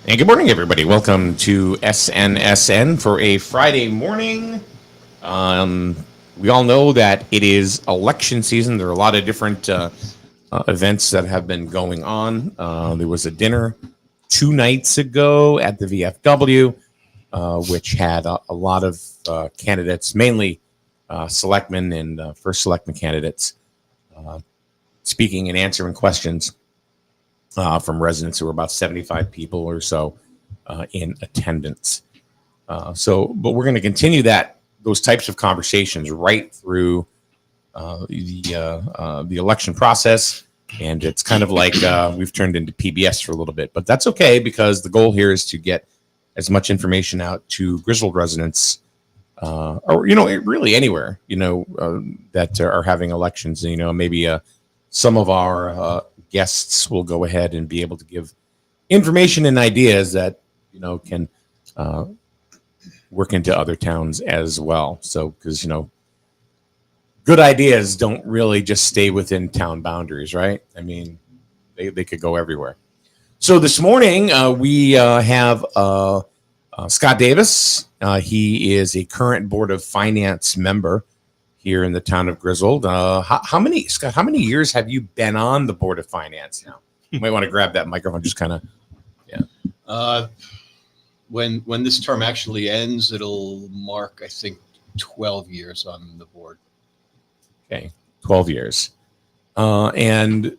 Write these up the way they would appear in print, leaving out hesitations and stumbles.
And good morning, everybody. Welcome to SNSN for a Friday morning. We all know that it is election season. There are a lot of different events that have been going on. There was a dinner 2 nights ago at the VFW, which had a lot of candidates, mainly selectmen and first selectman candidates, speaking and answering questions from residents. Who were about 75 people or so in attendance. But we're going to continue those types of conversations right through the election process, and it's kind of like we've turned into PBS for a little bit, but that's okay because the goal here is to get as much information out to Griswold residents, or really anywhere that are having elections. Maybe some of our guests will go ahead and be able to give information and ideas that can work into other towns as well. So, because good ideas don't really just stay within town boundaries, right? I mean, they could go everywhere. So this morning we have Scott Davis. He is a current Board of Finance member here in the town of Griswold. How many years have you been on the Board of Finance now? You might want to grab that microphone, just kind of, yeah. When this term actually ends, it'll mark, I think, 12 years on the board. Okay, 12 years. And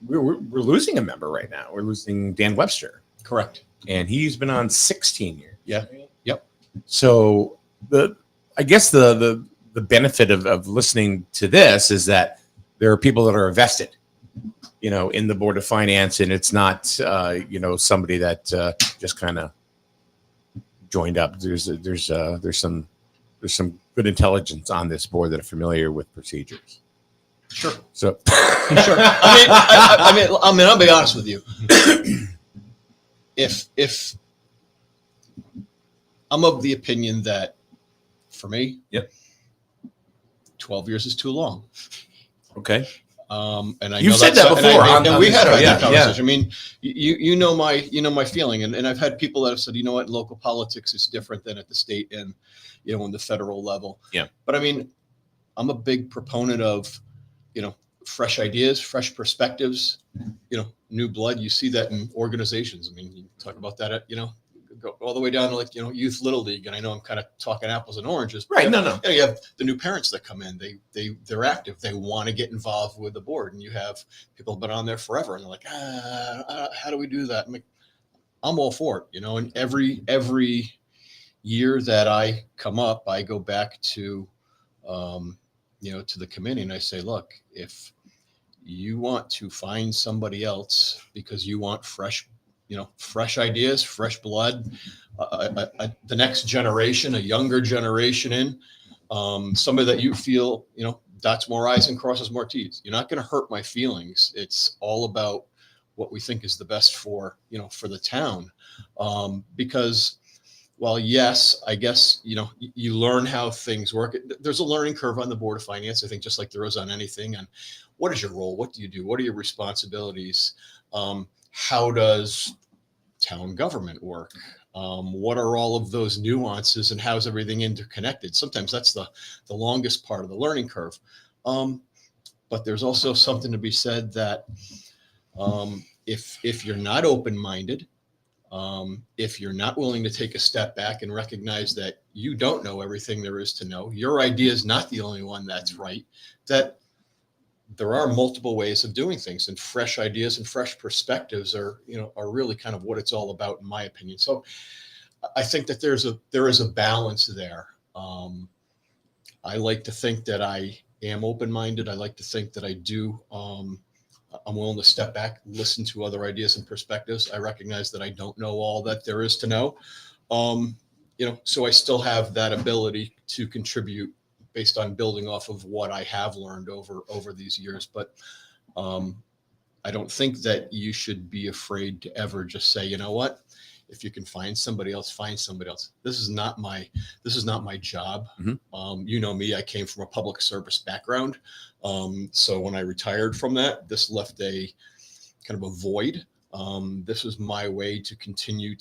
we're losing a member right now. We're losing Dan Webster. Correct. And he's been on 16 years. Yeah. Yep. So I guess the benefit of listening to this is that there are people that are vested, in the Board of Finance, and it's not, somebody that just kind of joined up. There's some good intelligence on this board that are familiar with procedures. Sure. So, sure. I mean, I'll be honest with you. If I'm of the opinion that, for me, yep, 12 years is too long. Okay. And you've said that before, and we had that conversation. Yeah. I mean, you know my feeling, and I've had people that have said, what, in local politics is different than at the state and in the federal level. Yeah. But I mean, I'm a big proponent of fresh ideas, fresh perspectives, new blood. You see that in organizations. I mean, you talk about that at go all the way down to youth little league, and I know I'm kind of talking apples and oranges, right? No. You have the new parents that come in. They're active. They want to get involved with the board, and you have people who've been on there forever, and they're like, how do we do that? I'm all for it, And every year that I come up, I go back to to the committee, and I say, look, if you want to find somebody else because you want fresh ideas, fresh blood, the next generation, a younger generation somebody that you feel, dots more I's and crosses more T's. You're not going to hurt my feelings. It's all about what we think is the best for the town. Because while yes, I guess, you learn how things work. There's a learning curve on the Board of Finance, I think, just like there is on anything. And what is your role? What do you do? What are your responsibilities? How does town government work? What are all of those nuances, and how's everything interconnected? Sometimes that's the longest part of the learning curve. But there's also something to be said that if you're not open-minded, if you're not willing to take a step back and recognize that you don't know everything there is to know, your idea is not the only one that's right, that there are multiple ways of doing things, and fresh ideas and fresh perspectives are really kind of what it's all about, in my opinion. So I think that there is a balance there. I like to think that I am open-minded. I like to think that I do. I'm willing to step back, listen to other ideas and perspectives. I recognize that I don't know all that there is to know. So I still have that ability to contribute based on building off of what I have learned over these years. But I don't think that you should be afraid to ever just say, you know what, if you can find somebody else, find somebody else. This is not my job. Mm-hmm. You know me, I came from a public service background. So when I retired from that, this left a kind of a void. This was my way to continue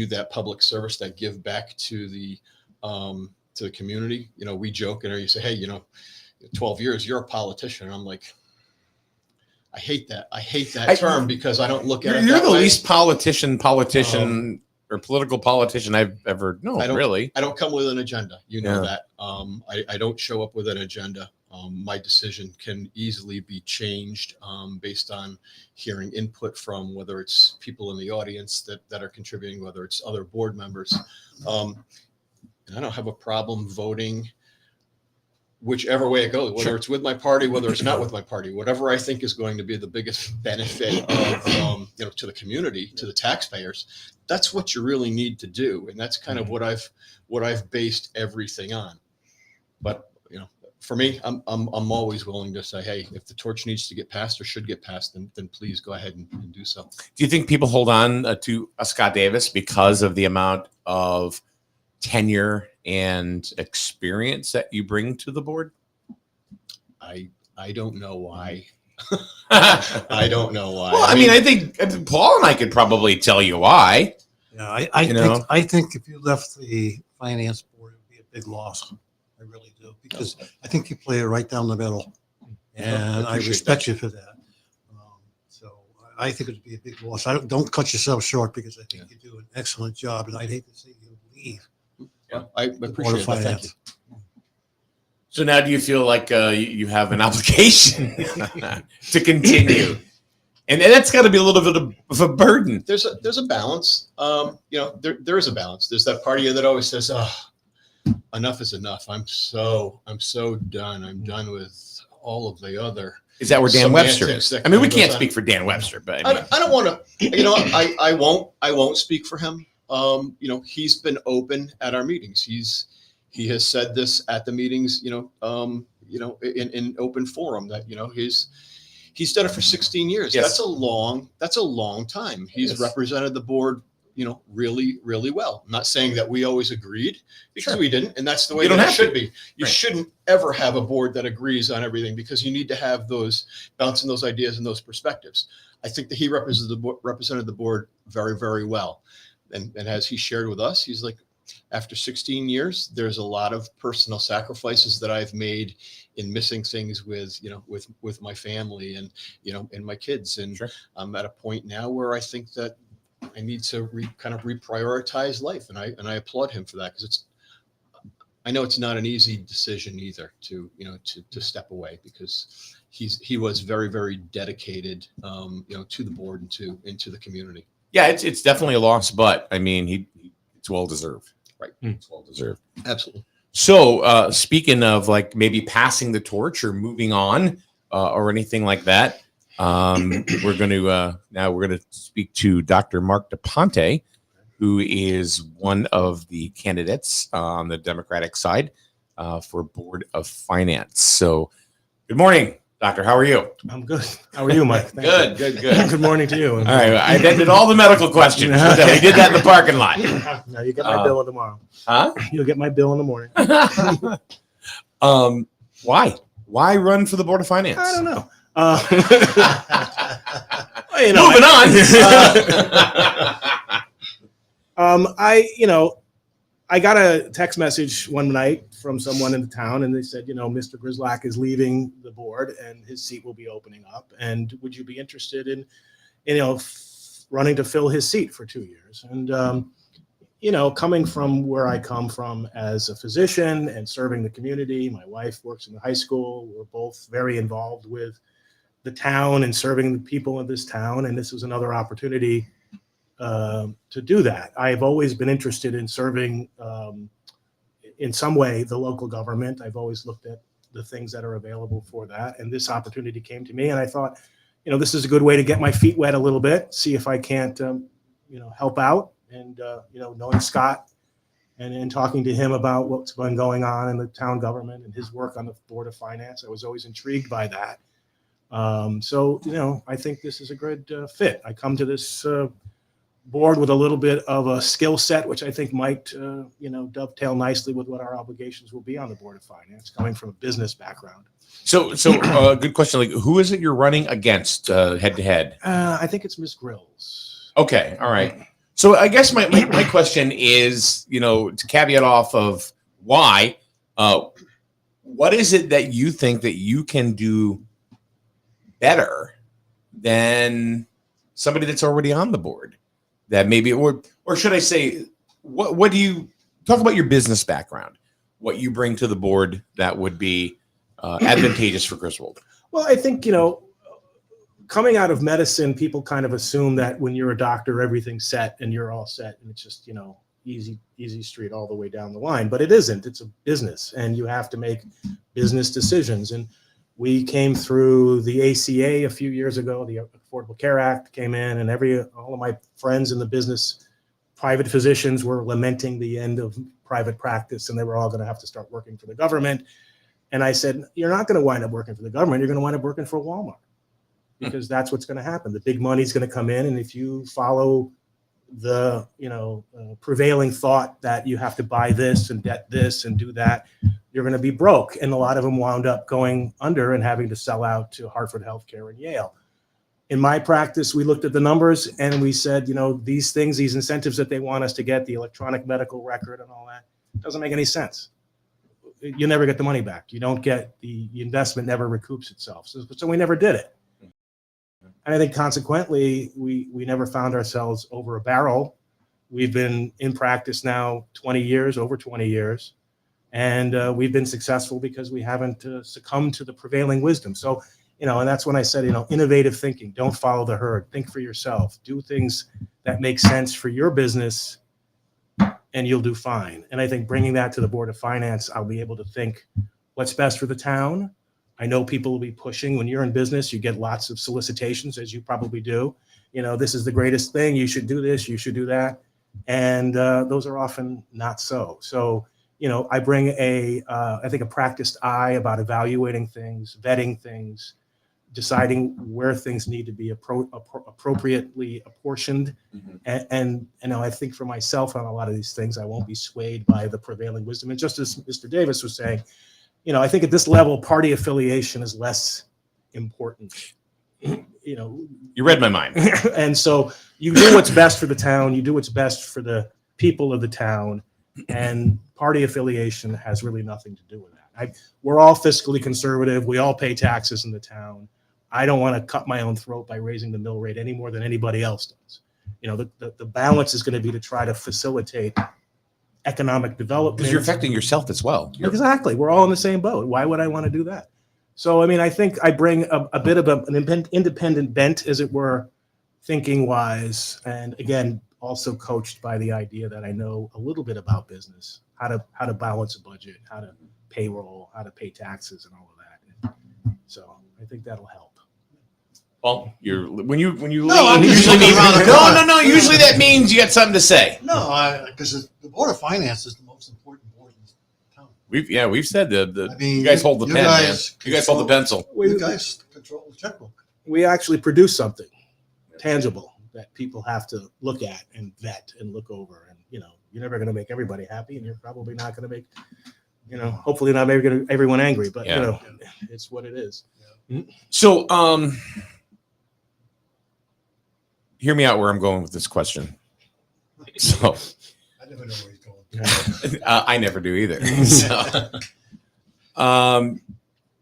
that public service, that give back to the community. You know, we joke and you say, hey, 12 years, you're a politician. And I'm like, I hate that term because I don't look at it You're that the way. least politician or political politician I've ever known. Really, I don't come with an agenda. You know that. I don't show up with an agenda. My decision can easily be changed based on hearing input from whether it's people in the audience that are contributing, whether it's other board members. And I don't have a problem voting whichever way it goes, whether it's with my party, whether it's not with my party, whatever I think is going to be the biggest benefit of, to the community, to the taxpayers. That's what you really need to do. And that's kind of what I've based everything on. But, for me, I'm always willing to say, hey, if the torch needs to get passed or should get passed, then please go ahead and do so. Do you think people hold on to Scott Davis because of the amount of tenure and experience that you bring to the board? I don't know why. I don't know why. Well, I mean, I think Paul and I could probably tell you why. Yeah, I think if you left the finance board, it would be a big loss. I really do, because I think you play it right down the middle, and I respect you for that. So I think it would be a big loss. Don't cut yourself short, because I think you do an excellent job, and I'd hate to see you leave. Yeah, I appreciate that. Thank you. So now, do you feel like you have an obligation to continue? And that's got to be a little bit of a burden. There's a balance. There is a balance. There's that part of you that always says, "Oh, enough is enough. I'm so done. I'm done with all of the other." Is that where Dan Webster is? I mean, we can't speak for Dan Webster, but I don't want to. I won't speak for him. He's been open at our meetings. He has said this at the meetings. In open forum that he's done it for 16 years. Yes. That's a long time. He's represented the board, really, really well. I'm not saying that we always agreed, because we didn't, and that's the way that it should be. You shouldn't ever have a board that agrees on everything, because you need to have those bouncing those ideas and those perspectives. I think that he represented the board very, very well. And as he shared with us, he's like, after 16 years, there's a lot of personal sacrifices that I've made in missing things with my family and my kids. And I'm at a point now where I think that I need to kind of reprioritize life. And I applaud him for that, because I know it's not an easy decision either to step away, because he was very, very dedicated, to the board and into the community. Yeah, it's definitely a loss, but I mean, it's well deserved. Right. It's well deserved. Absolutely. So speaking of like maybe passing the torch or moving on or anything like that, we're going to speak to Dr. Mark DePonte, who is one of the candidates on the Democratic side for Board of Finance. So good morning, Doctor. How are you? I'm good. How are you, Mike? Good. Good morning to you. All right. I did all the medical questions. We did that in the parking lot. Now you get my bill tomorrow. Huh? You'll get my bill in the morning. Why? Why run for the Board of Finance? I don't know. Moving on. I got a text message one night from someone in the town, and they said, Mr. Griswold is leaving the board and his seat will be opening up. And would you be interested in, running to fill his seat for 2 years? And, coming from where I come from as a physician and serving the community, my wife works in the high school. We're both very involved with the town and serving the people of this town. And this was another opportunity to do that. I've always been interested in serving in some way the local government. I've always looked at the things that are available for that. And this opportunity came to me, and I thought, this is a good way to get my feet wet a little bit, see if I can't, help out. And, knowing Scott and talking to him about what's been going on in the town government and his work on the Board of Finance, I was always intrigued by that. So, I think this is a good fit. I come to this board with a little bit of a skill set, which I think might, dovetail nicely with what our obligations will be on the Board of Finance, coming from a business background. So good question. Like, who is it you're running against head to head? I think it's Miss Grills. Okay. All right. So I guess my question is, to caveat off of why, what is it that you think that you can do better than somebody that's already on the board? That maybe, or should I say, what do you talk about your business background? What you bring to the board that would be advantageous for Griswold? Well, I think, coming out of medicine, people kind of assume that when you're a doctor, everything's set and you're all set, and it's just, easy street all the way down the line. But it isn't. It's a business, and you have to make business decisions. And we came through the ACA a few years ago. The Affordable Care Act came in, and all of my friends in the business, private physicians, were lamenting the end of private practice, and they were all going to have to start working for the government. And I said, you're not going to wind up working for the government. You're going to wind up working for Walmart, because that's what's going to happen. The big money's going to come in, and if you follow the prevailing thought that you have to buy this and get this and do that, you're going to be broke. And a lot of them wound up going under and having to sell out to Hartford Healthcare and Yale. In my practice, we looked at the numbers and we said, these things, these incentives that they want us to get, the electronic medical record and all that, doesn't make any sense. You never get the money back. You don't get the investment, never recoups itself. So we never did it. And I think consequently, we never found ourselves over a barrel. We've been in practice now over 20 years, and we've been successful because we haven't succumbed to the prevailing wisdom. So, and that's when I said, innovative thinking, don't follow the herd, think for yourself, do things that make sense for your business, and you'll do fine. And I think bringing that to the Board of Finance, I'll be able to think what's best for the town. I know people will be pushing. When you're in business, you get lots of solicitations, as you probably do. This is the greatest thing. You should do this. You should do that. And those are often not so. So, I bring I think a practiced eye about evaluating things, vetting things, deciding where things need to be appropriately apportioned. And I think for myself on a lot of these things, I won't be swayed by the prevailing wisdom. And just as Mr. Davis was saying, I think at this level, party affiliation is less important. You read my mind. And so you do what's best for the town. You do what's best for the people of the town. And party affiliation has really nothing to do with that. We're all fiscally conservative. We all pay taxes in the town. I don't want to cut my own throat by raising the mill rate any more than anybody else does. The balance is going to be to try to facilitate economic development. Because you're affecting yourself as well. Exactly. We're all in the same boat. Why would I want to do that? So, I think I bring a bit of an independent bent, as it were, thinking wise. And again, also coached by the idea that I know a little bit about business, how to balance a budget, how to payroll, how to pay taxes and all of that. So I think that'll help. Well, when you I'm leave, just usually looking around the corner. no. Usually that means you got something to say. No, because the Board of Finance is the most important board in this town. We've said You you guys hold the pen, man. You guys hold the pencil. You guys control the checkbook. We actually produce something tangible that people have to look at and vet and look over. And, you're never going to make everybody happy, and you're probably not going to make, hopefully not maybe everyone angry, but, it's what it is. Yeah. So, hear me out where I'm going with this question. So, I never know where he's going. I never do either. So,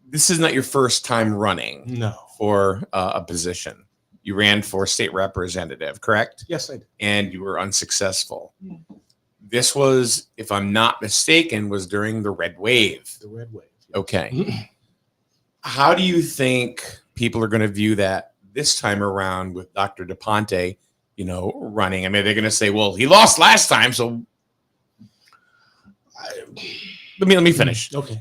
this is not your first time running for a position. You ran for state representative, correct? Yes, I did. And you were unsuccessful. This was, if I'm not mistaken, was during the red wave. The red wave. Okay. How do you think people are going to view that this time around with Dr. DePonte, running? I mean, they're going to say, well, he lost last time, so let me finish. Okay.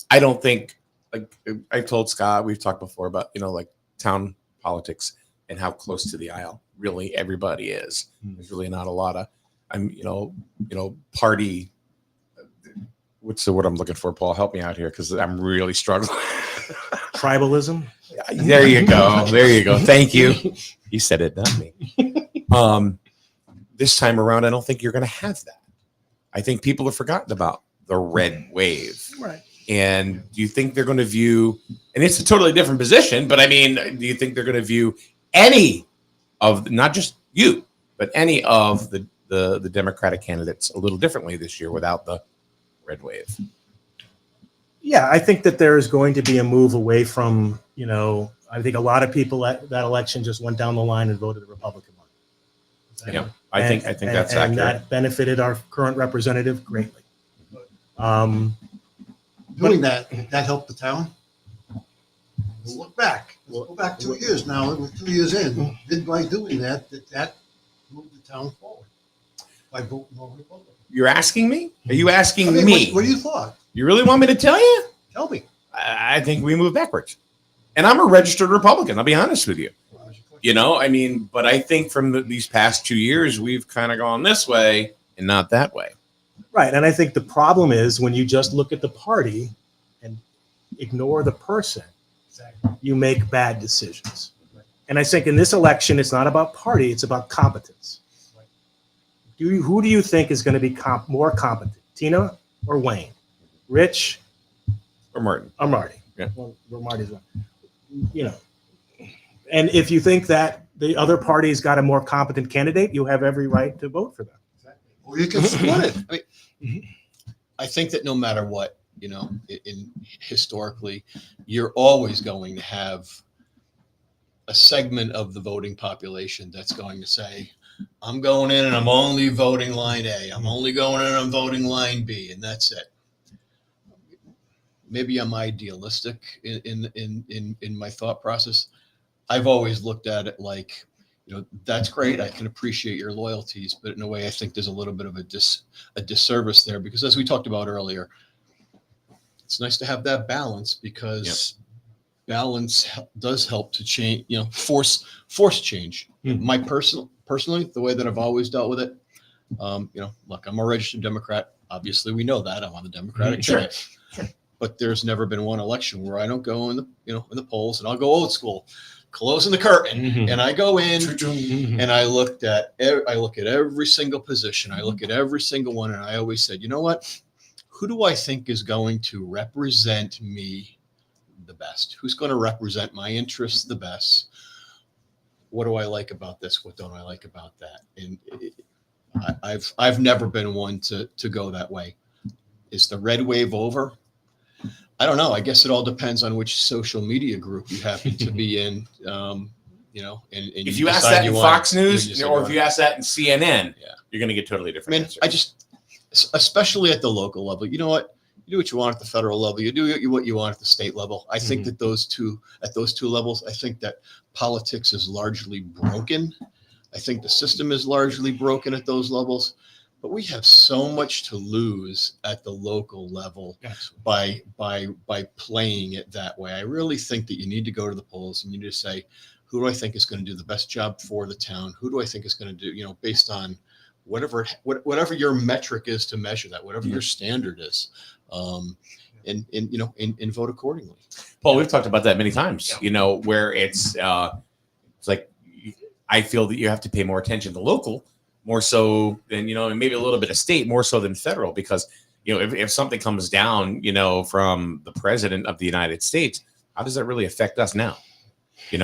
I don't think, like I told Scott, we've talked before about, like town politics and how close to the aisle really everybody is. There's really not a lot of, party. What's the word I'm looking for, Paul? Help me out here, because I'm really struggling. Tribalism. There you go. There you go. Thank you. You said it, not me. This time around, I don't think you're going to have that. I think people have forgotten about the red wave. Right. And do you think they're going to view, and it's a totally different position, but I mean, do you think they're going to view any of, not just you, but any of the Democratic candidates a little differently this year without the red wave? Yeah, I think that there is going to be a move away from, I think a lot of people at that election just went down the line and voted the Republican one. Yeah, I think that's and accurate. that benefited our current representative greatly. Doing that helped the town. We'll look back. Let's go back 2 years now. We're 2 years in. Did by doing that moved the town forward by voting more Republican. You're asking me? Are you asking me? What do you thought? You really want me to tell you? Tell me. I think we moved backwards. And I'm a registered Republican. I'll be honest with you. But I think from these past 2 years, we've kind of gone this way and not that way. Right. And I think the problem is when you just look at the party and ignore the person, you make bad decisions. And I think in this election, it's not about party, it's about competence. Who do you think is going to be more competent, Tina or Wayne? Rich Or Martin. or Marty? Yeah. Well, Marty's one. And if you think that the other party's got a more competent candidate, you have every right to vote for them. Or you can split it. I think that no matter what, historically, you're always going to have a segment of the voting population that's going to say, I'm going in and I'm only voting line A. I'm only going in and I'm voting line B, and that's it. Maybe I'm idealistic in my thought process. I've always looked at it like, that's great. I can appreciate your loyalties, but in a way, I think there's a little bit of a disservice there because, as we talked about earlier, it's nice to have that balance because balance does help to change, force change. My personally, the way that I've always dealt with it, look, I'm a registered Democrat. Obviously, we know that I'm on the Democratic ticket. Sure. But there's never been one election where I don't go in the polls and I'll go old school. Closing the curtain, and I go in and I look at every single position. I look at every single one, and I always said, you know what? Who do I think is going to represent me the best? Who's going to represent my interests the best? What do I like about this? What don't I like about that? And I've never been one to go that way. Is the red wave over? I don't know. I guess it all depends on which social media group you happen to be in. And if you ask that in Fox News or if you ask that in CNN, you're going to get totally different answers. Especially at the local level, you know what? You do what you want at the federal level. You do what you want at the state level. I think that at those two levels, I think that politics is largely broken. I think the system is largely broken at those levels. But we have so much to lose at the local level by playing it that way. I really think that you need to go to the polls and you need to say, who do I think is going to do the best job for the town? Who do I think is going to do, based on whatever your metric is to measure that, whatever your standard is, and vote accordingly. Paul, we've talked about that many times, where it's like, I feel that you have to pay more attention to local, more so than, and maybe a little bit of state, more so than federal, because, if something comes down, from the president of the United States, how does that really affect us now? Keep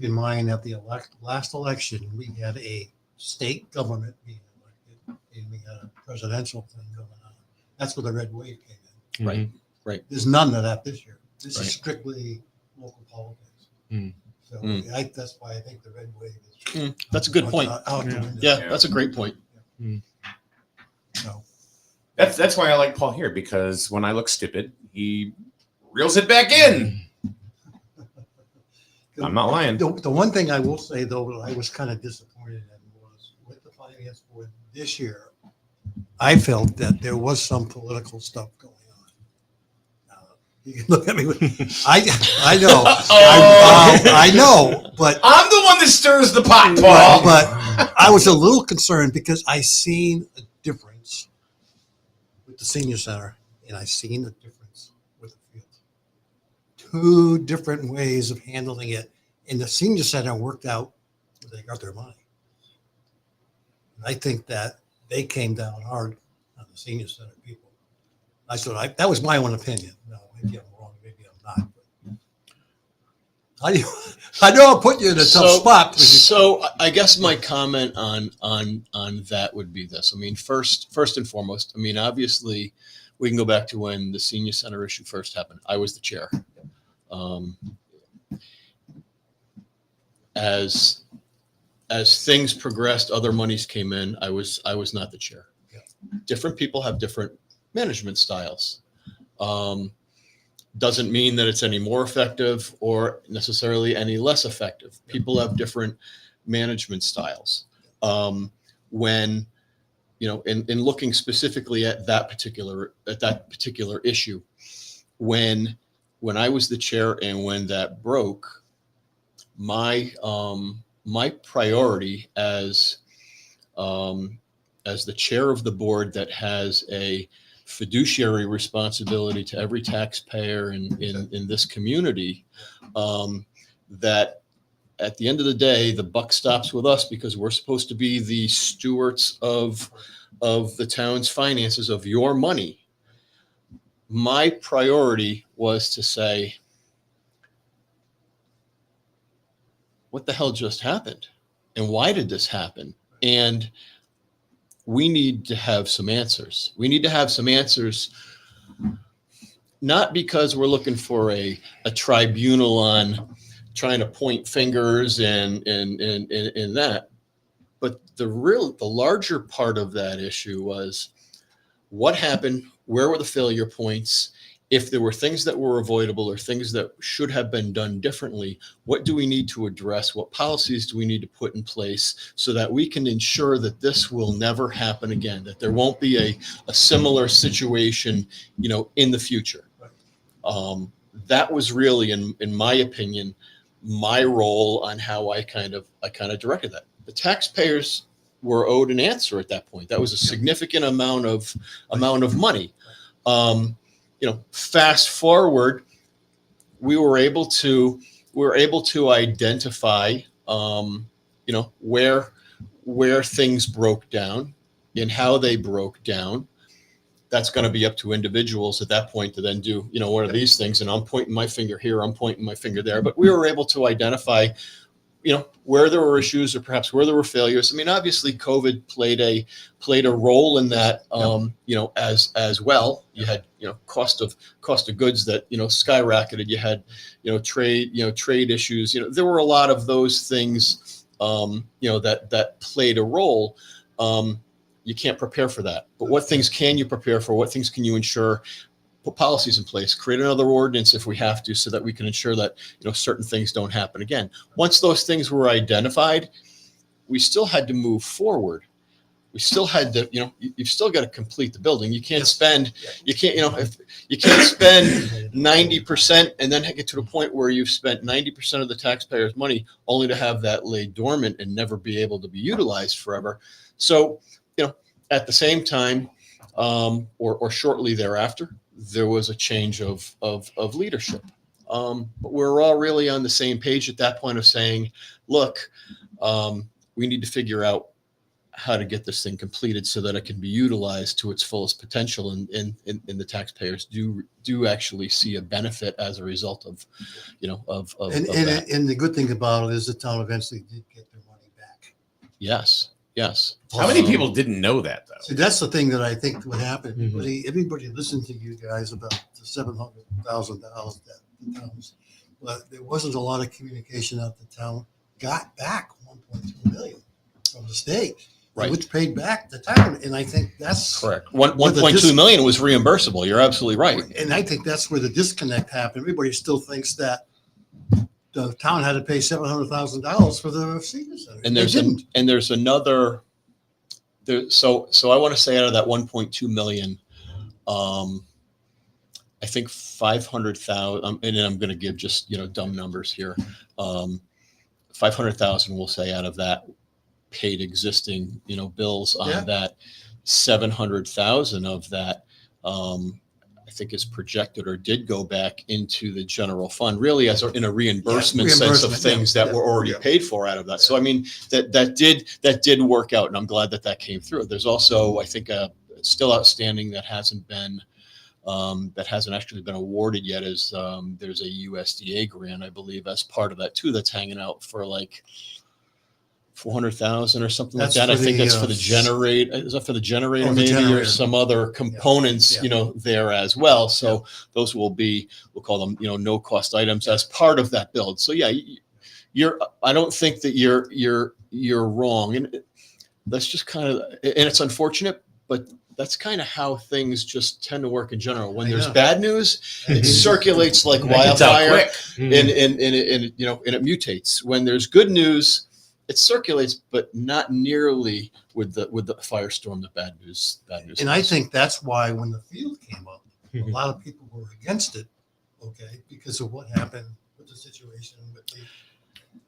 in mind that the last election, we had a state government being elected and we had a presidential thing going on. That's where the red wave came in. Right. There's none of that this year. This is strictly local politics. So that's why I think the red wave is. That's a good point. That's a great point. So that's why I like Paul here, because when I look stupid, he reels it back in. I'm not lying. The one thing I will say, though, that I was kind of disappointed in was with the finance board this year, I felt that there was some political stuff going on. You can look at me. I know. I know, but I'm the one that stirs the pot, Paul. But I was a little concerned because I seen a difference with the senior center, and I seen a difference with the field. Two different ways of handling it, and the senior center worked out where they got their money. I think that they came down hard on the senior center people. That was my own opinion. No, maybe I'm wrong, maybe I'm not. But I know I'll put you in a tough spot. So I guess my comment on that would be this. I mean, first and foremost, I mean, obviously, we can go back to when the senior center issue first happened. I was the chair. As things progressed, other monies came in. I was not the chair. Yeah. Different people have different management styles. Doesn't mean that it's any more effective or necessarily any less effective. People have different management styles. When, you know, in looking specifically at that particular issue, when I was the chair and when that broke, my priority as the chair of the board that has a fiduciary responsibility to every taxpayer in this community, that at the end of the day, the buck stops with us because we're supposed to be the stewards of the town's finances, of your money. My priority was to say, what the hell just happened? And why did this happen? And we need to have some answers. We need to have some answers, not because we're looking for a tribunal on trying to point fingers and that, but the larger part of that issue was what happened, where were the failure points, if there were things that were avoidable or things that should have been done differently, what do we need to address? What policies do we need to put in place so that we can ensure that this will never happen again, that there won't be a similar situation, you know, in the future? That was really, in my opinion, my role on how I kind of directed that. The taxpayers were owed an answer at that point. That was a significant amount of money. You know, fast forward, we were able to identify, you know, where things broke down and how they broke down. That's going to be up to individuals at that point to then do, you know, what are these things? And I'm pointing my finger here, I'm pointing my finger there. But we were able to identify, you know, where there were issues or perhaps where there were failures. I mean, obviously, COVID played a role in that, you know, as well. You had, you know, cost of goods that, you know, skyrocketed. You had, you know, trade issues. You know, there were a lot of those things, you know, that played a role. You can't prepare for that. But what things can you prepare for? What things can you ensure? Put policies in place, create another ordinance if we have to, so that we can ensure that, you know, certain things don't happen again. Once those things were identified, we still had to move forward. We still had to, you know, you've still got to complete the building. You can't spend, you can't, you know, if you can't spend 90% and then get to the point where you've spent 90% of the taxpayers' money only to have that lay dormant and never be able to be utilized forever. So, you know, at the same time, or shortly thereafter, there was a change of leadership. But we're all really on the same page at that point of saying, look, we need to figure out how to get this thing completed so that it can be utilized to its fullest potential, and the taxpayers do actually see a benefit as a result of, you know, of that. And the good thing about it is the town eventually did get their money back. Yes. How many people didn't know that, though? See, that's the thing that I think would happen. Everybody listened to you guys about the $700,000 that the towns, but there wasn't a lot of communication out the town got back 1.2 million from the state, right, which paid back the town. And I think that's correct. 1.2 million was reimbursable. You're absolutely right. And I think that's where the disconnect happened. Everybody still thinks that the town had to pay $700,000 for the senior center. And there's another. So I want to say out of that 1.2 million, I think 500,000. And I'm going to give just, you know, dumb numbers here. 500,000, we'll say, out of that paid existing, you know, bills on that. 700,000 of that, I I think is projected or did go back into the general fund, really as in a reimbursement sense of things that were already paid for out of that. So I mean that did work out, and I'm glad that came through. There's also, I think, still outstanding that hasn't actually been awarded yet. Is there's a USDA grant, I believe, as part of that too, that's hanging out for like 400,000 or something like that. I think that's for the generator. Is that for the generator maybe, or some other components, there as well. So those will be, we'll call them, no cost items as part of that build. So yeah, I don't think that you're wrong. And that's just kind of, and it's unfortunate, but that's kind of how things just tend to work in general. When there's bad news, it circulates like wildfire, and it mutates. When there's good news, it circulates, but not nearly with the firestorm, the bad news. And I think that's why when the field came up, a lot of people were against it, because of what happened with the situation.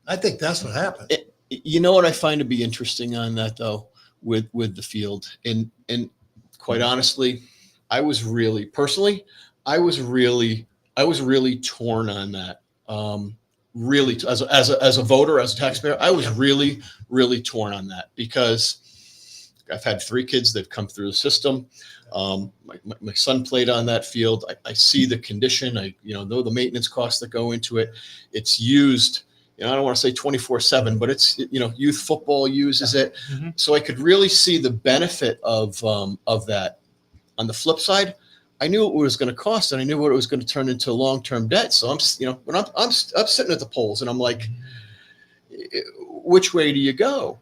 I think that's what happened. You know what I find to be interesting on that though, with the field, and quite honestly, I was really torn on that. Really, as a voter, as a taxpayer, I was really torn on that, because I've had 3 kids that come through the system. My son played on that field. I see the condition. I know the maintenance costs that go into it. It's used, I don't want to say 24/7, but it's, youth football uses it. So I could really see the benefit of that. On the flip side, I knew what it was going to cost, and I knew what it was going to turn into long-term debt. So I'm sitting at the polls, and I'm like, which way do you go?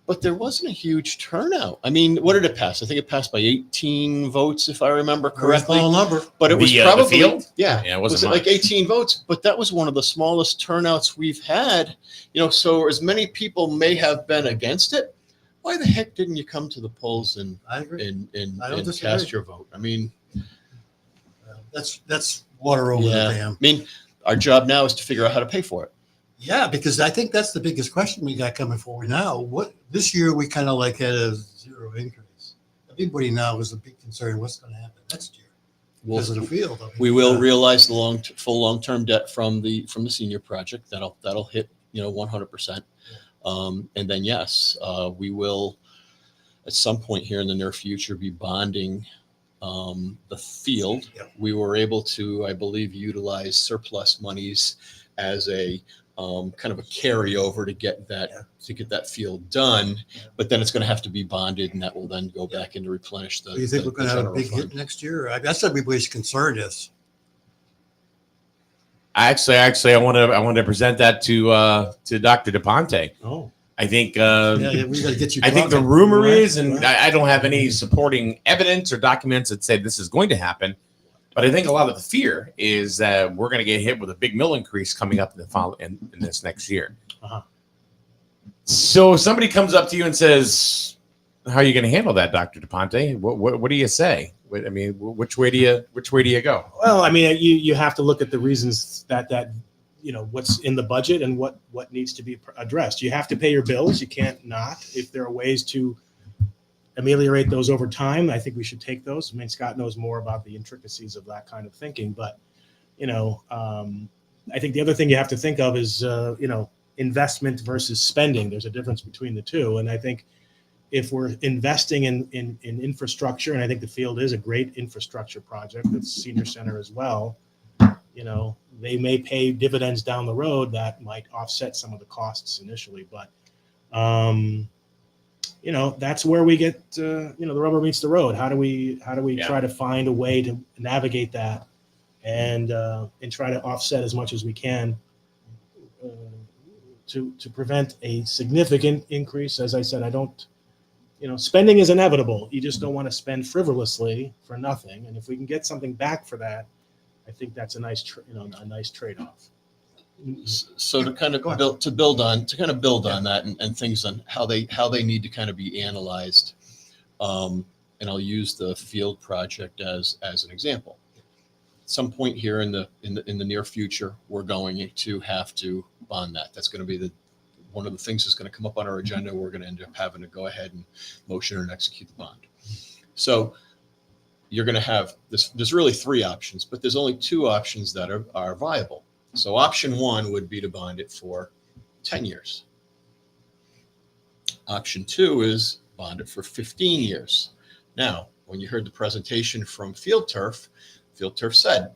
But there wasn't a huge turnout. I mean, what did it pass? I think it passed by 18 votes, if I remember correctly. Small number. But it was probably, the field? Yeah, it was wasn't like 18 votes. But that was one of the smallest turnouts we've had. So as many people may have been against it, why the heck didn't you come to the polls and cast your vote? I mean, that's water over the dam. I mean, our job now is to figure out how to pay for it. Yeah, because I think that's the biggest question we got coming forward now. This year we kind of like had a 0 increase. Everybody now is a big concern. What's going to happen next year because of the field? I mean, we will realize the full long-term debt from the senior project. That'll hit 100%. And then yes, we will at some point here in the near future be bonding the field. Yep. We were able to, I believe, utilize surplus monies as a kind of a carryover to get that field done. But then it's going to have to be bonded, and that will then go back in to replenish the. Do you think we're going to have a big hit next year? That's everybody's concern is. Actually, I want to present that to Dr. DePonte. Oh, I think we got to get you. I think the rumor is, and I don't have any supporting evidence or documents that say this is going to happen, but I think a lot of the fear is that we're going to get hit with a big mill increase coming up in this next year. So if somebody comes up to you and says, "How are you going to handle that, Dr. DePonte?" What do you say? I mean, which way do you go? Well, I mean, you have to look at the reasons that what's in the budget and what needs to be addressed. You have to pay your bills. You can't not. If there are ways to ameliorate those over time, I think we should take those. I mean, Scott knows more about the intricacies of that kind of thinking, but I think the other thing you have to think of is investment versus spending. There's a difference between the two, and I think if we're investing in infrastructure, and I think the field is a great infrastructure project, that's senior center as well, they may pay dividends down the road that might offset some of the costs initially. But, that's where we get, the rubber meets the road. How do we try to find a way to navigate that and try to offset as much as we can to prevent a significant increase? As I said, spending is inevitable. You just don't want to spend frivolously for nothing. And if we can get something back for that, I think that's a nice trade-off. So to kind of build on that and things on how they need to kind of be analyzed. And I'll use the field project as an example. At some point here in the near future, we're going to have to bond that. That's going to be one of the things that's going to come up on our agenda. We're going to end up having to go ahead and motion and execute the bond. So you're going to have this. There's really three options, but there's only two options that are viable. So option one would be to bond it for 10 years. Option two is bond it for 15 years. Now, when you heard the presentation from Field Turf said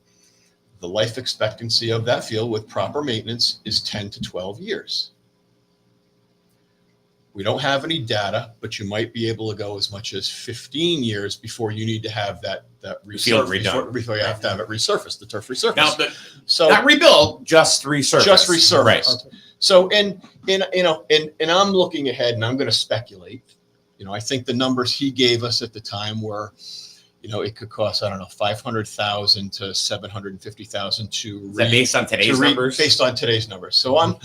the life expectancy of that field with proper maintenance is 10 to 12 years. We don't have any data, but you might be able to go as much as 15 years before you need to have that field redone. before you have to have it resurfaced, the turf resurfaced. Now, so not rebuild, just resurface. just resurfaced. Right. So, and I'm looking ahead, and I'm going to speculate. I think the numbers he gave us at the time were, it could cost, I don't know, $500,000 to $750,000 to Is that based on today's numbers? Based on today's numbers. So I'm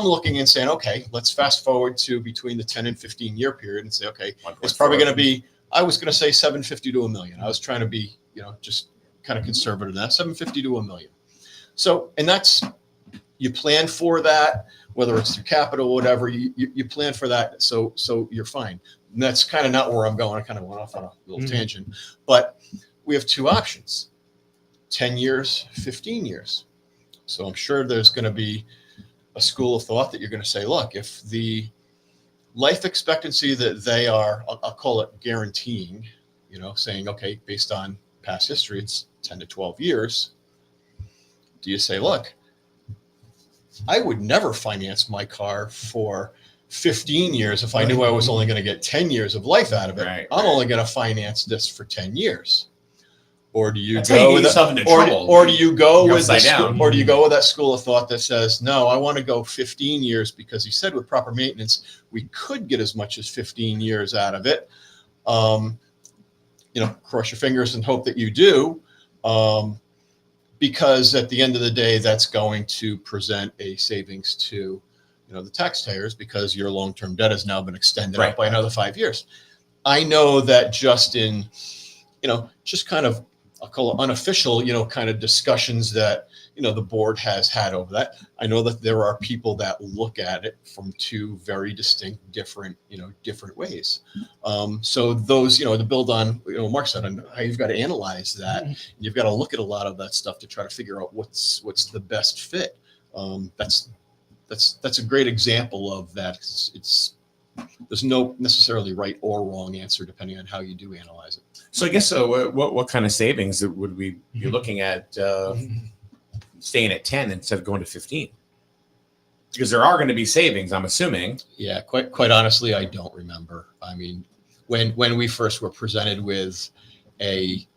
looking and saying, okay, let's fast forward to between the 10 and 15 year period and say, okay, it's probably going to be, I was going to say 750 to $1 million. I was trying to be, just kind of conservative in that, 750 to $1 million. So, and that's, you plan for that, whether it's through capital or whatever, you plan for that. So you're fine. And that's kind of not where I'm going. I kind of went off on a little tangent, but we have two options, 10 years, 15 years. So I'm sure there's going to be a school of thought that you're going to say, look, if the life expectancy that they are, I'll call it guaranteeing, saying, okay, based on past history, it's 10 to 12 years. Do you say, look, I would never finance my car for 15 years if I knew I was only going to get 10 years of life out of it. Right. I'm only going to finance this for 10 years. Or do you That's how you go get with yourself into or trouble. do you go You're with upside down. or do you go with that school of thought that says, no, I want to go 15 years because he said with proper maintenance we could get as much as 15 years out of it. Cross your fingers and hope that you do. Because at the end of the day, that's going to present a savings to, the taxpayers, because your long-term debt has now been extended out by another 5 years. I know that just in, just kind of, I'll call it unofficial, kind of discussions that, the board has had over that. I know that there are people that look at it from two very distinct, different ways. So those, to build on, Mark said, on how you've got to analyze that. You've got to look at a lot of that stuff to try to figure out what's the best fit. That's a great example of that. There's no necessarily right or wrong answer depending on how you do analyze it. So I guess what kind of savings would we be looking at staying at 10 instead of going to 15? Because there are going to be savings, I'm assuming. Yeah, quite honestly, I don't remember. I mean, when we first were presented with an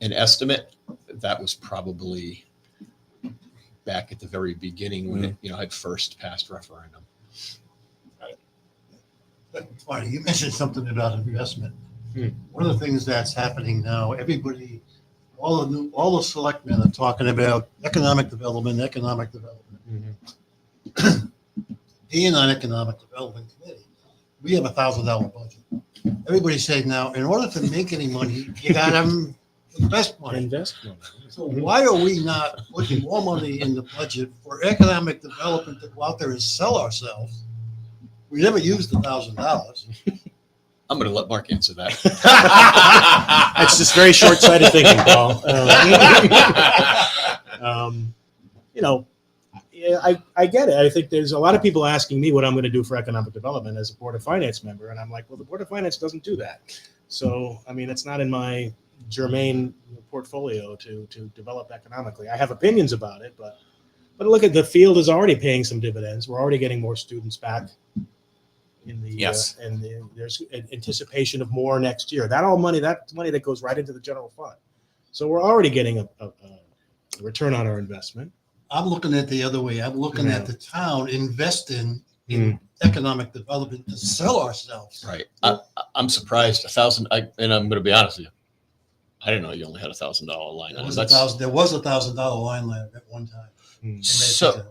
estimate, that was probably back at the very beginning when it had first passed referendum. But Marty, you mentioned something about investment. One of the things that's happening now, everybody, all the selectmen are talking about economic development. Being on economic development committee, we have $1,000 budget. Everybody's saying now, in order to make any money, you got to invest money. So why are we not putting more money in the budget for economic development to go out there and sell ourselves? We never used $1,000. I'm going to let Mark answer that. That's just very short-sighted thinking, Paul. I get it. I think there's a lot of people asking me what I'm going to do for economic development as a Board of Finance member. And I'm like, well, the Board of Finance doesn't do that. So, I mean, it's not in my germane portfolio to develop economically. I have opinions about it, but look at the field is already paying some dividends. We're already getting more students back in the and there's anticipation of more next year. That's money that goes right into the general fund. So we're already getting a return on our investment. I'm looking at the other way. I'm looking at the town investing in economic development to sell ourselves. Right. I'm surprised. $1,000. And I'm going to be honest with you. I didn't know you only had $1,000 line. There was $1,000 line at one time. So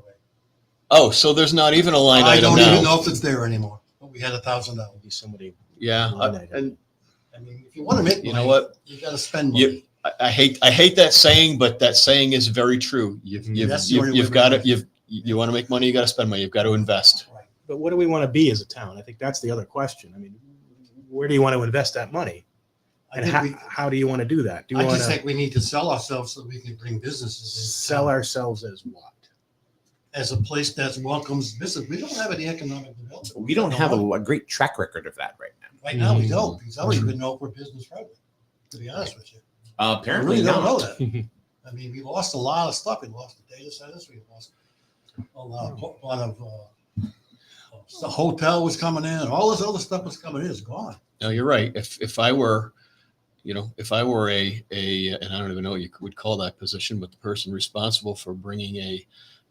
there's not even a line I item don't now. even know if it's there anymore. But we had $1,000. Somebody. Yeah. And I mean, if you want to make money, you know what? You got to spend money. I hate that saying, but that saying is very true. You want to make money, you got to spend money. You've got to invest. Right. But what do we want to be as a town? I think that's the other question. I mean, where do you want to invest that money? I And think how do you want to do that? Do you I want just to think we need to sell ourselves so we can bring businesses in. sell ourselves as what? As a place that welcomes business. We don't have any economic development. We don't have a great track record of that right now. Right now, we don't, because I don't even know if we're business friendly, to be honest with you. Apparently I really don't not. know that. I mean, we lost a lot of stuff. We lost the data centers. We lost a lot of the hotel was coming in. All this other stuff was coming in. It's gone. No, you're right. If I were, if I were a, and I don't even know what you would call that position, but the person responsible for bringing a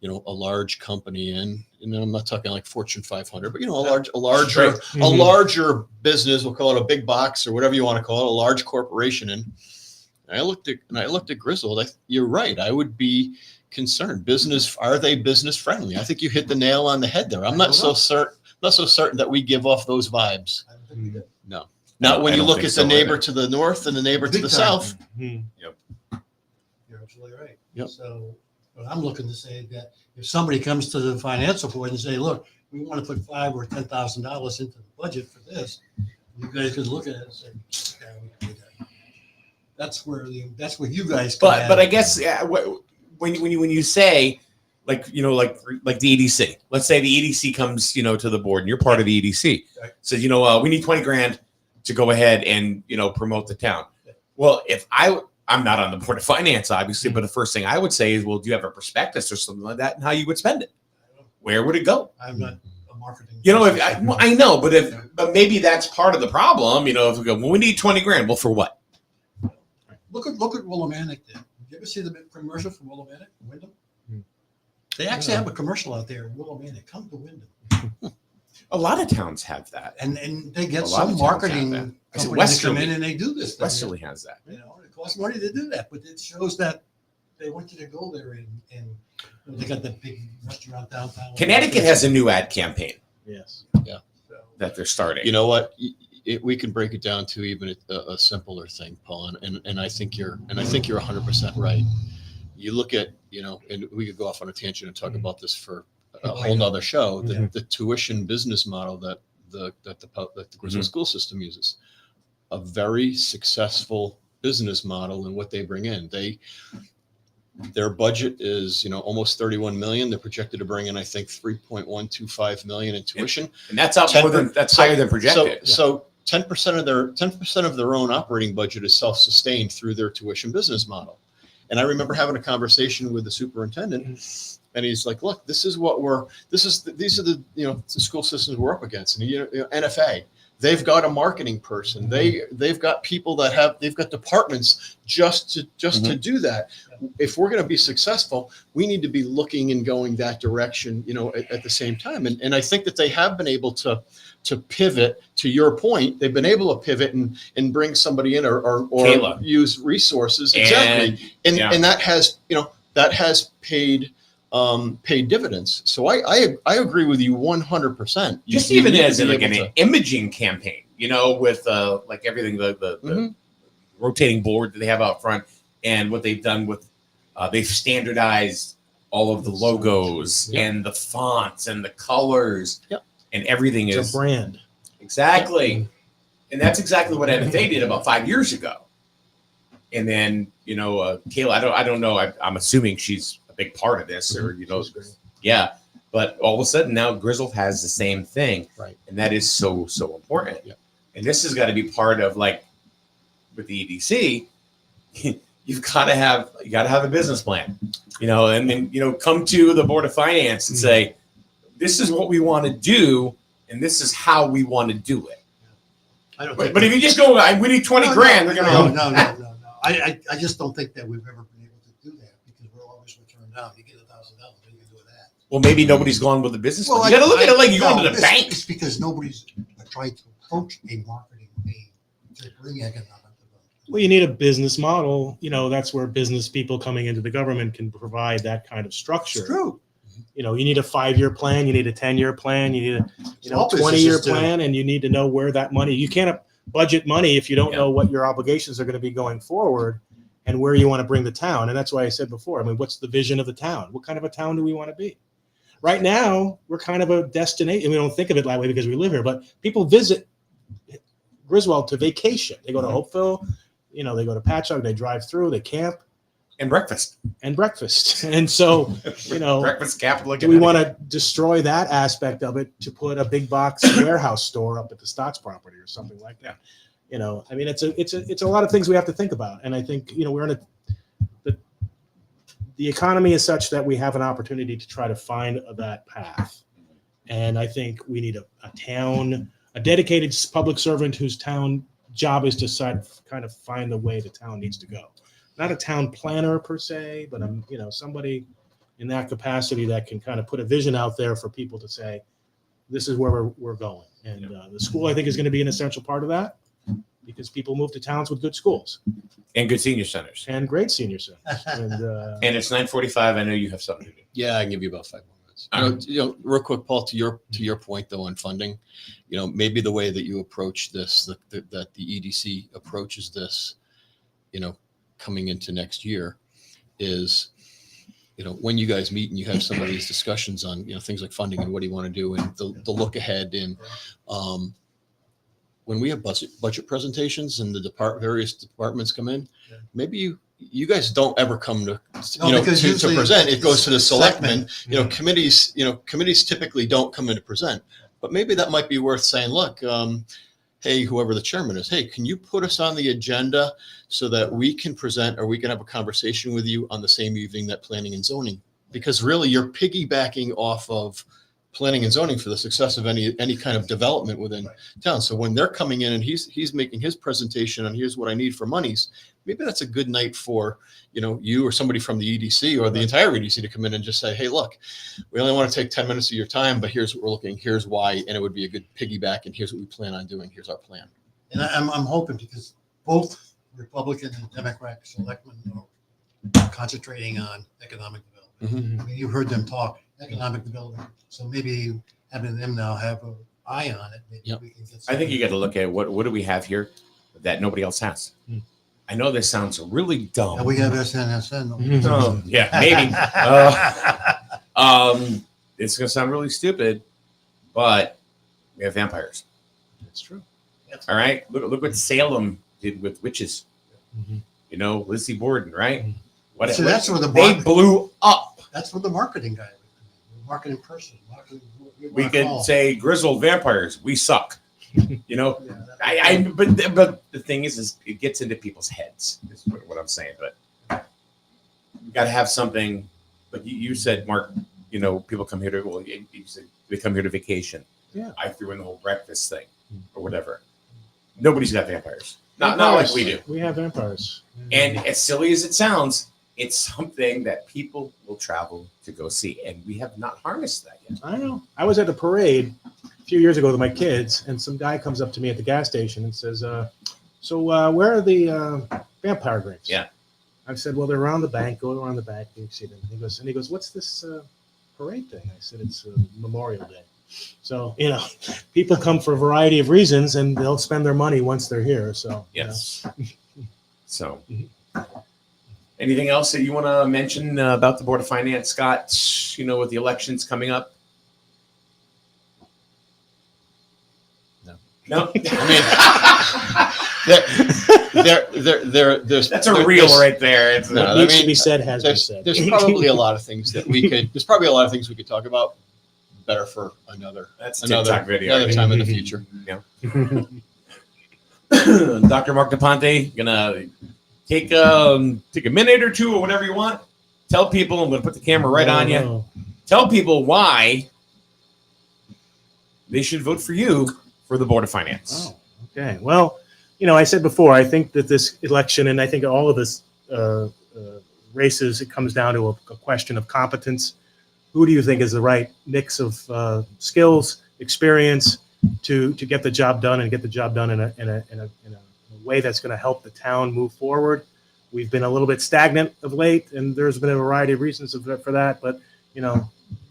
large company in, and I'm not talking like Fortune 500, but a larger business, we'll call it a big box or whatever you want to call it, a large corporation. And I looked at Griswold. You're right. I would be concerned. Are they business friendly? I think you hit the nail on the head there. I'm not so certain that we give off those vibes. I don't think we did. No, not when I you don't look think at so the neighbor either. to the north and the neighbor to Big the time. south. Mhm. You're absolutely right. Yep. So, but I'm looking to say that if somebody comes to the financial board and say, look, we want to put $5,000 or $10,000 into the budget for this, you guys could look at it and say, yeah, we can do that. That's where you guys come But I in. guess when you say like the EDC, let's say the EDC comes to the board and you're part of the EDC, Right. says we need 20 grand to go ahead and promote the town. Well, if I'm not on the board of finance, obviously, but the first thing I would say is, well, do you have a prospectus or something like that, and how you would spend it? Where would it go? I'm not a marketing. I know, but maybe that's part of the problem. If we go, well, we need 20 grand. Well, for what? Look at Willimantic then. Did you ever see the commercial for Willimantic, Wyndham? They actually have a commercial out there in Willimantic. Come to Wyndham. A lot of towns have that. And they get A lot of some towns marketing have that. I said companies to come Westerly. in and they do this stuff. Westerly has that. It costs money to do that, but it shows that they want you to go there and they got that big restaurant downtown. Connecticut has a new ad campaign Yes. So, that they're starting. You know what? We can break it down to even a simpler thing, Paul, and I think you're 100% right. You look at and we could go off on a tangent and talk about this for a whole nother show. The tuition business model that the Griswold school system uses, a very successful business model in what they bring in. Their budget is almost 31 million. They're projected to bring in, I think, 3.125 million in tuition. And that's up that's higher than projected. So 10% of their own operating budget is self-sustained through their tuition business model. And I remember having a conversation with the superintendent, and he's like, "Look, these are the the school systems we're up against." And NFA, they've got a marketing person. They've got people they've got departments just to do that. If we're going to be successful, we need to be looking and going that direction, at the same time. And I think that they have been able to pivot. To your point, they've been able to pivot and bring somebody in or use resources. Exactly. And that has paid dividends. So I agree with you 100%. Just even as an imaging campaign, with like everything, the rotating board that they have out front, and what they've done with they've standardized all of the logos and the fonts and the colors and everything It's is a brand. exactly. And that's exactly what NFA did about 5 years ago. And then, Kayla, I don't know. I'm assuming she's a big part of this, or yeah. But all of a sudden now Griswold has the same thing, right? And that is so important. Yeah. And this has got to be part of, like, with the EDC, you've got to have a business plan, and then come to the Board of Finance and say, this is what we want to do, and this is how we want to do it. But if you just go, we need 20 grand, they're going to go. No. I just don't think that we've ever been able to do that, because we're always returned down. You get $1,000, what are you going to do with that? Well, maybe nobody's gone with the business plan. Well, You got to look at it like you're going to the bank. It's because nobody's tried to approach a marketing to bring economic development. Well, you need a business model. That's where business people coming into the government can provide that kind of structure. It's true. You need a 5-year plan, you need a 10-year plan, you need a All 20-year businesses do. plan, and you need to know where that money. You can't budget money if you don't know what your obligations are going to be going forward and where you want to bring the town. And that's why I said before, what's the vision of the town? What kind of a town do we want to be? Right now, we're kind of a destination. We don't think of it that way because we live here, but people visit Griswold to vacation. They go to Hopeville, you know, they go to Patchogue, they drive through, they camp. And breakfast. And so, you know, breakfast capital. do we want to destroy that aspect of it to put a big box warehouse store up at the Stocks property or something like that? You know, I mean, it's a lot of things we have to think about. And I think, you know, we're in the economy is such that we have an opportunity to try to find that path. And I think we need a dedicated public servant whose town job is to kind of find the way the town needs to go. Not a town planner per se, but you know, somebody in that capacity that can kind of put a vision out there for people to say, this is where we're going. And the school, I think, is going to be an essential part of that, because people move to towns with good schools and good senior centers and great senior centers. And it's 9:45. I know you have something to do. Yeah, I can give you about 5 more minutes. You know, real quick, Paul, to your point though on funding, you know, maybe the way that you approach this, that the EDC approaches this, you know, coming into next year, is, you know, when you guys meet and you have some of these discussions on, you know, things like funding and what do you want to do and the look ahead, and when we have budget presentations and the various departments come in, maybe you guys don't ever come to to present. It goes to the selectmen. You know, committees typically don't come in to present, but maybe that might be worth saying, look, hey, whoever the chairman is, hey, can you put us on the agenda so that we can present, or we can have a conversation with you on the same evening that planning and zoning? Because really you're piggybacking off of planning and zoning for the success of any kind of development within town. So when they're coming in and he's making his presentation on here's what I need for monies, maybe that's a good night for, you know, you or somebody from the EDC or the entire EDC to come in and just say, hey, look, we only want to take 10 minutes of your time, but here's what we're looking, here's why, and it would be a good piggyback, and here's what we plan on doing, here's our plan. And I'm hoping, because both Republican and Democratic selectmen are concentrating on economic development. I mean, you heard them talk economic development, so maybe having them now have an eye on it. Maybe we can get. I think you got to look at what do we have here that nobody else has. I know this sounds really dumb. Yeah, we have SNSN. Oh, yeah, maybe. It's going to sound really stupid, but we have vampires. That's true. All right. Look what Salem did with witches. You know, Lizzie Borden, right? So that's where they blew up. That's where the marketing guy, marketing person, we could say Griswold vampires. We suck. You know, but the thing is it gets into people's heads. Is what I'm saying. But you got to have something. Like you said, Mark. You know, people come here to. Well, you said they come here to vacation. Yeah. I threw in the whole breakfast thing, or whatever. Nobody's got vampires. Not like we do. We have vampires. And as silly as it sounds, it's something that people will travel to go see, and we have not harnessed that yet. I know. I was at a parade a few years ago with my kids, and some guy comes up to me at the gas station and says, so where are the vampire graves? Yeah. I said, well, they're around the bank. Go around the bank. You see them. He goes, what's this parade thing? I said, it's Memorial Day. So, you know, people come for a variety of reasons, and they'll spend their money once they're here. So, yes. So, anything else that you want to mention about the Board of Finance, Scott? You know, with the elections coming up? No. There's that's a reel right there. It's needs to be said. Has been said. There's probably a lot of things that we could. There's probably a lot of things we could talk about. Better for another video, another time in the future. Yeah. Dr. Mark DePonte, gonna take a minute or two or whatever you want. Tell people. I'm gonna put the camera right on you. Tell people why they should vote for you for the Board of Finance. Oh, okay. Well, you know, I said before, I think that this election, and I think all of this races, it comes down to a question of competence. Who do you think is the right mix of skills, experience to get the job done, and get the job done in a way that's going to help the town move forward? We've been a little bit stagnant of late, and there's been a variety of reasons for that. But you know,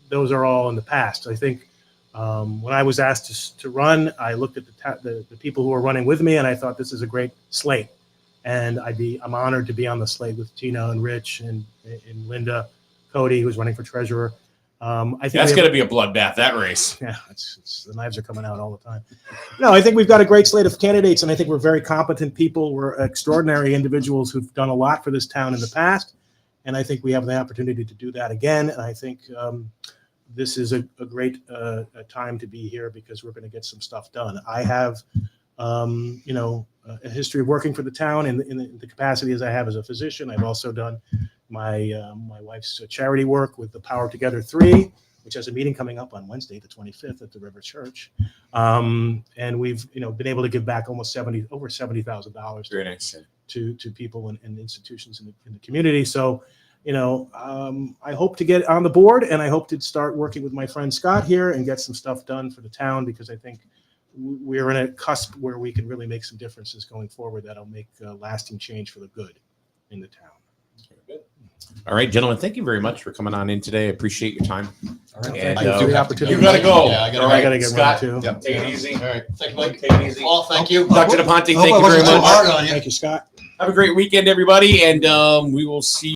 those are all in the past. I think when I was asked to run, I looked at the people who are running with me, and I thought this is a great slate, and I'm honored to be on the slate with Tina and Rich and Linda, Cody, who's running for treasurer. I think That's we have- going to be a bloodbath, that race. yeah, the knives are coming out all the time. No, I think we've got a great slate of candidates, and I think we're very competent people. We're extraordinary individuals who've done a lot for this town in the past, and I think we have the opportunity to do that again. And I think this is a great time to be here because we're going to get some stuff done. I have, a history of working for the town in the capacity as I have as a physician. I've also done my wife's charity work with the Power Together 3, which has a meeting coming up on Wednesday, the 25th, at the River Church. And we've been able to give back over $70,000 Very nice. to people and institutions in the community. So, I hope to get on the board, and I hope to start working with my friend Scott here and get some stuff done for the town, because I think we're in a cusp where we can really make some differences going forward that'll make lasting change for the good in the town. All right, gentlemen, thank you very much for coming on in today. I appreciate your time. All right. And, Thank you for the opportunity. You got to go. Yeah, I gotta All go. right, I gotta get Scott, running too. Yep. take it easy. All right. Thank you, Mike. Take it easy. Paul, thank you. Dr. DePonte, I hope thank I you very wasn't too much. hard on you. Thank you, Scott. Have a great weekend, everybody, and we will see